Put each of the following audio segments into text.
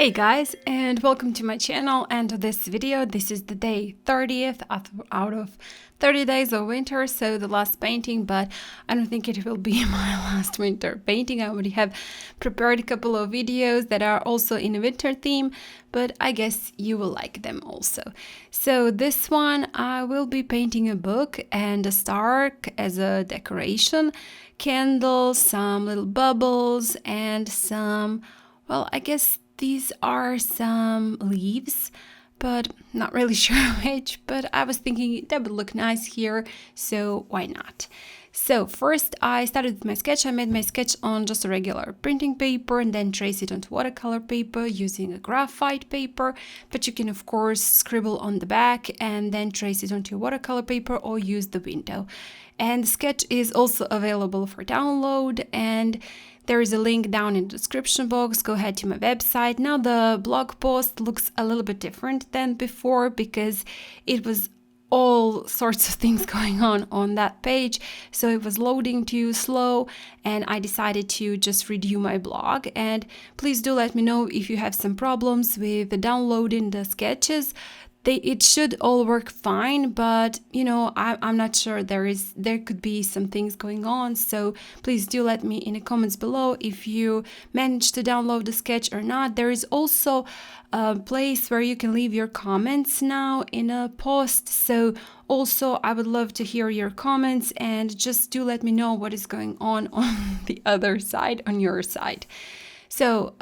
Hey guys, and welcome to my channel and to this video. This is the day 30th out of 30 days of winter, so the last painting, but I don't think it will be my last winter painting. I already have prepared a couple of videos that are also in a winter theme, but I guess you will like them also. So this one I will be painting a book and a star as a decoration, candles, some little bubbles, and some, well, I guess these are some leaves, but not really sure which, but I was thinking that would look nice here, so why not? So first I started with my sketch. I made my sketch on just a regular printing paper and then trace it onto watercolor paper using a graphite paper, but you can of course scribble on the back and then trace it onto your watercolor paper or use the window. And the sketch is also available for download, and there is a link down in the description box. Go ahead to my website. Now the blog post looks a little bit different than before because it was all sorts of things going on that page, so it was loading too slow, and I decided to just redo my blog. And please do let me know if you have some problems with downloading the sketches. It should all work fine, but you know, I'm not sure. There could be some things going on, so please do let me in the comments below if you managed to download the sketch or not. There is also a place where you can leave your comments now in a post, so also I would love to hear your comments, and just do let me know what is going on the other side, on your side. So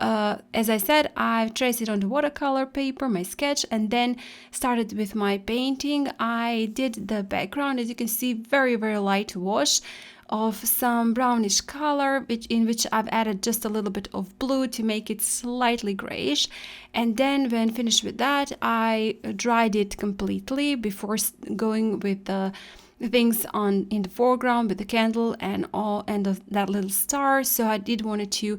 as I said, I've traced it on the watercolor paper, my sketch, and then started with my painting. I did the background, as you can see, very light wash of some brownish color, in which I've added just a little bit of blue to make it slightly grayish. And then when finished with that, I dried it completely before going with the things in the foreground with the candle and that little star. So I did wanted to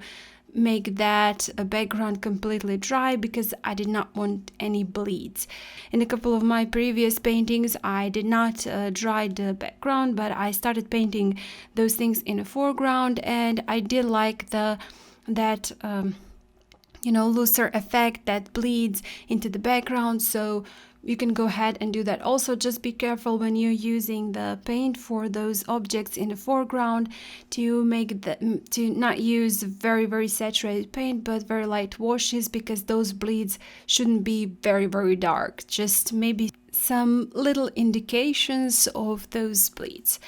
make that background completely dry because I did not want any bleeds. In a couple of my previous paintings I did not dry the background, but I started painting those things in the foreground, and I did like that looser effect that bleeds into the background. So you can go ahead and do that. Also, just be careful when you're using the paint for those objects in the foreground to not use very saturated paint, but very light washes, because those bleeds shouldn't be very dark. Just maybe some little indications of those bleeds.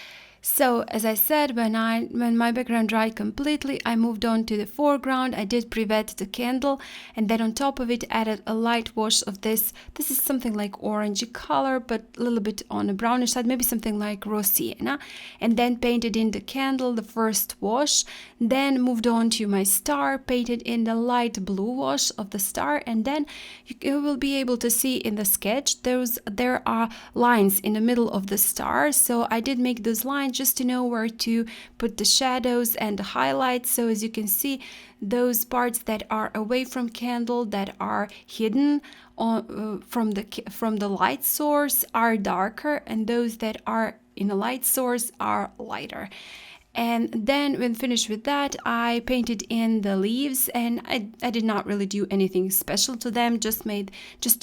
So as I said, when my background dried completely, I moved on to the foreground. I did pre-wet the candle, and then on top of it added a light wash of this. This is something like orangey color, but a little bit on the brownish side, maybe something like raw sienna. And then painted in the candle, the first wash. Then moved on to my star, painted in the light blue wash of the star. And then you will be able to see in the sketch there are lines in the middle of the star. So I did make those lines just to know where to put the shadows and the highlights. So as you can see, those parts that are away from candle, that are hidden from the light source, are darker, and those that are in a light source are lighter. And then when finished with that, I painted in the leaves, and I did not really do anything special to them, just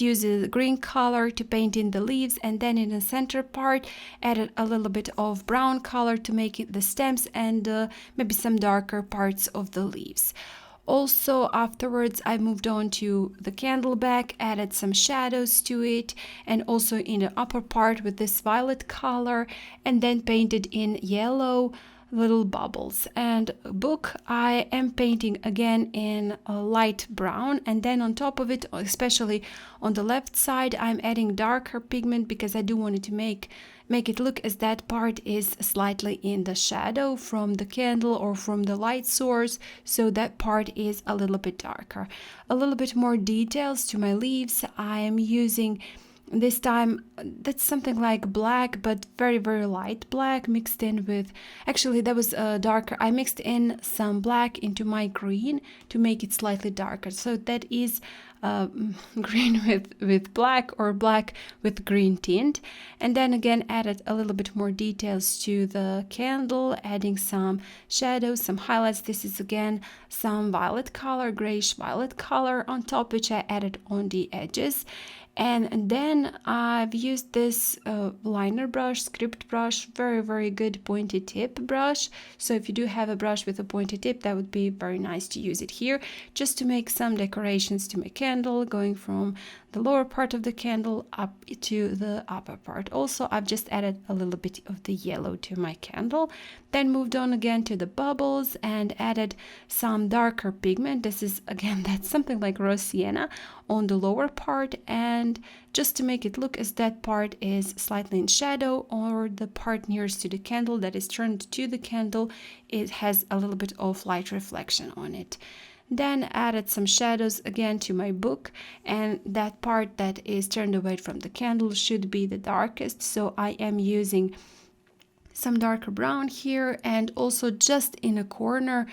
used the green color to paint in the leaves, and then in the center part added a little bit of brown color to make it the stems and maybe some darker parts of the leaves. Also afterwards I moved on to the candle back, added some shadows to it, and also in the upper part with this violet color, and then painted in yellow little bubbles. And book I am painting again in a light brown, and then on top of it, especially on the left side, I'm adding darker pigment because I do want it to make it look as that part is slightly in the shadow from the candle or from the light source, so that part is a little bit darker. A little bit more details to my leaves. I am using this time, that's something like black, but very light black mixed in with, actually that was darker. I mixed in some black into my green to make it slightly darker. So that is green with black or black with green tint, and then again added a little bit more details to the candle, adding some shadows, some highlights. This is again some violet color, grayish violet color on top, which I added on the edges. And then I've used this liner brush, script brush, very good pointy tip brush. So if you do have a brush with a pointy tip, that would be very nice to use it here, just to make some decorations to my candle, going from the lower part of the candle up to the upper part. Also, I've just added a little bit of the yellow to my candle, then moved on again to the bubbles and added some darker pigment. This is again, that's something like rose sienna on the lower part, and just to make it look as that part is slightly in shadow, or the part nearest to the candle that is turned to the candle, it has a little bit of light reflection on it. Then added some shadows again to my book, and that part that is turned away from the candle should be the darkest, so I am using some darker brown here, and also just in a corner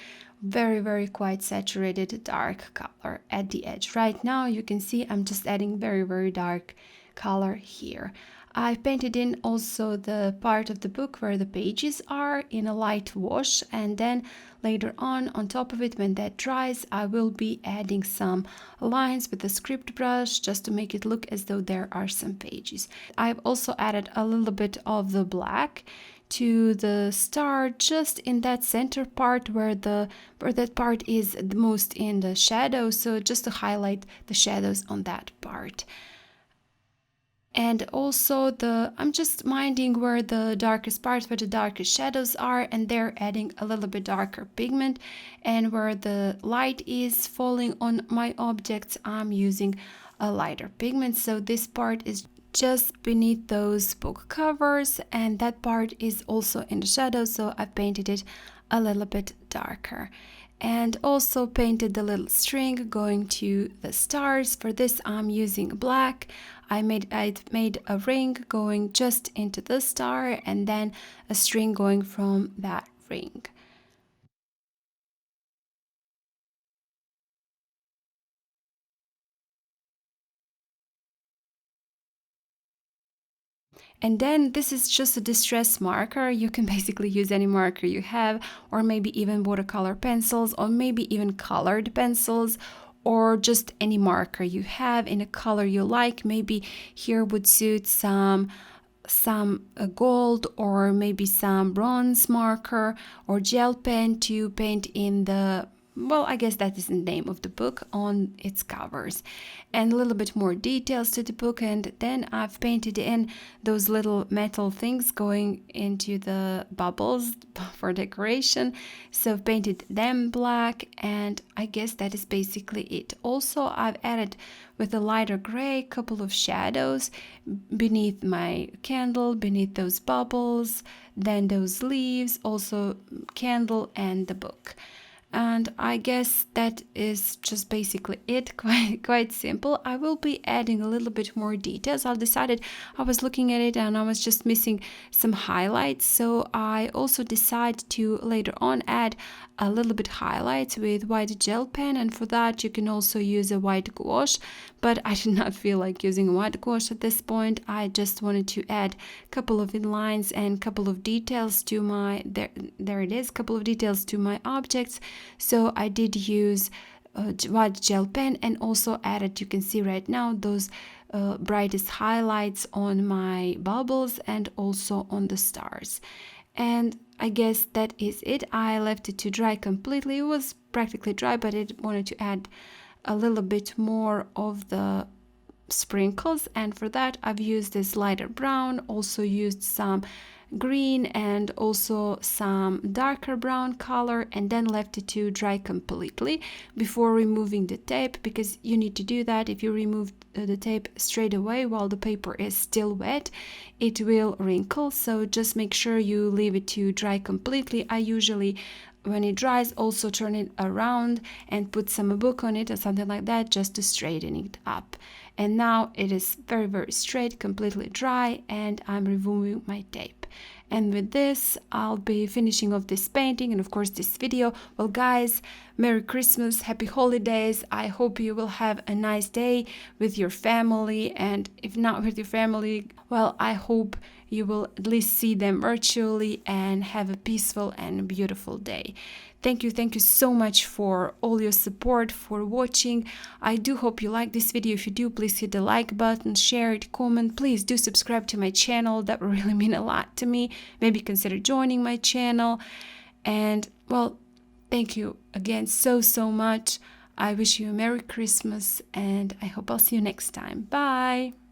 very quite saturated dark color at the edge. Right now you can see I'm just adding very dark color here. I painted in also the part of the book where the pages are in a light wash, and then later on top of it, when that dries, I will be adding some lines with the script brush just to make it look as though there are some pages. I've also added a little bit of the black to the star, just in that center part where that part is the most in the shadow, so just to highlight the shadows on that part. And also I'm just minding where the darkest parts, where the darkest shadows are, and they're adding a little bit darker pigment, and where the light is falling on my objects, I'm using a lighter pigment. So this part is just beneath those book covers, and that part is also in the shadow, so I painted it a little bit darker. And also painted the little string going to the stars. For this I'm using black. I made a ring going just into the star, and then a string going from that ring. And then this is just a distress marker. You can basically use any marker you have, or maybe even watercolor pencils, or maybe even colored pencils, or just any marker you have in a color you like. Maybe here would suit some gold, or maybe some bronze marker or gel pen to paint in the, well, I guess that is the name of the book on its covers, and a little bit more details to the book. And then I've painted in those little metal things going into the bubbles for decoration, so I've painted them black, and I guess that is basically it. Also, I've added with a lighter gray a couple of shadows beneath my candle, beneath those bubbles, then those leaves, also candle and the book. And I guess that is just basically it. Quite simple. I will be adding a little bit more details. I decided, I was looking at it and I was just missing some highlights, so I also decided to later on add a little bit highlights with white gel pen, and for that you can also use a white gouache, but I did not feel like using a white gouache at this point. I just wanted to add a couple of inlines and a couple of details to my, there it is, couple of details to my objects. So I did use white gel pen, and also added, you can see right now, those brightest highlights on my bubbles and also on the stars. And I guess that is it. I left it to dry completely. It was practically dry, but I wanted to add a little bit more of the sprinkles, and for that I've used this lighter brown, also used some green and also some darker brown color, and then left it to dry completely before removing the tape, because you need to do that. If you remove the tape straight away while the paper is still wet, it will wrinkle, so just make sure you leave it to dry completely. I usually, when it dries, also turn it around and put some book on it or something like that, just to straighten it up. And now it is very straight, completely dry, and I'm removing my tape. And with this, I'll be finishing off this painting and of course this video. Well guys, Merry Christmas, Happy Holidays. I hope you will have a nice day with your family, and if not with your family, well, I hope you will at least see them virtually and have a peaceful and beautiful day. Thank you so much for all your support, for watching. I do hope you like this video. If you do, please hit the like button, share it, comment. Please do subscribe to my channel. That would really mean a lot to me. Maybe consider joining my channel. And well, thank you again so much. I wish you a Merry Christmas, and I hope I'll see you next time. Bye!